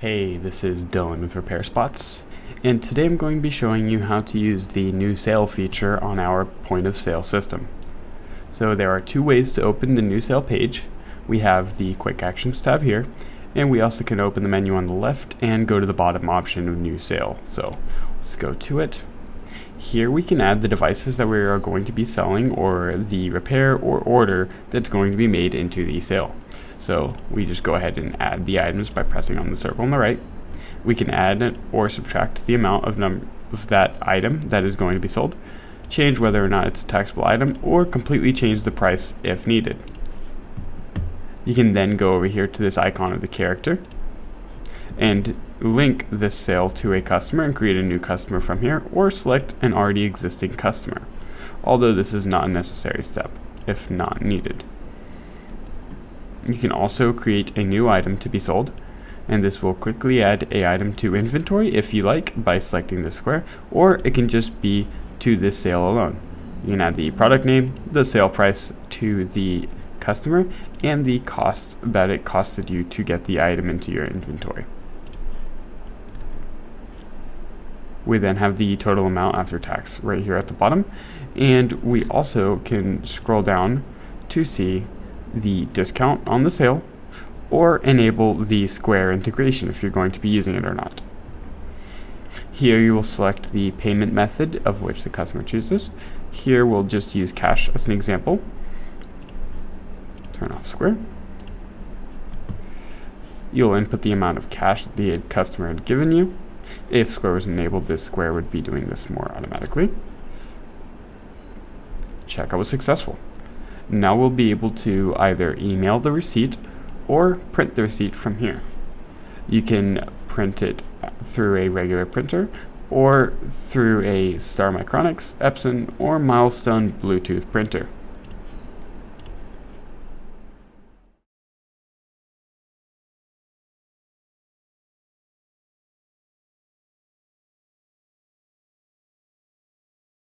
Hey, this is Dylan with RepairSpots, and today I'm going to be showing you how to use the new sale feature on our point of sale system. So there are two ways to open the new sale page. We have the Quick Actions tab here, and we also can open the menu on the left and go to the bottom option of new sale. So let's go to it. Here we can add the devices that we are going to be selling, or the repair or order that's going to be made into the sale. So we just go ahead and add the items by pressing on the circle on the right. We can add or subtract the amount of that item that is going to be sold, change whether or not it's a taxable item, or completely change the price if needed. You can then go over here to this icon of the character and link this sale to a customer and create a new customer from here, or select an already existing customer, although this is not a necessary step if not needed. You can also create a new item to be sold, and this will quickly add an item to inventory if you like by selecting the square, or it can just be to this sale alone. You can add the product name, the sale price to the customer, and the cost that it costed you to get the item into your inventory. We then have the total amount after tax right here at the bottom, and we also can scroll down to see the discount on the sale, or enable the Square integration if you're going to be using it or not. Here you will select the payment method of which the customer chooses. Here we'll just use cash as an example. Turn off Square. You'll input the amount of cash that the customer had given you. If Square was enabled, this Square would be doing this more automatically. Checkout was successful. Now we'll be able to either email the receipt or print the receipt from here. You can print it through a regular printer or through a Star Micronics, Epson, or Milestone Bluetooth printer.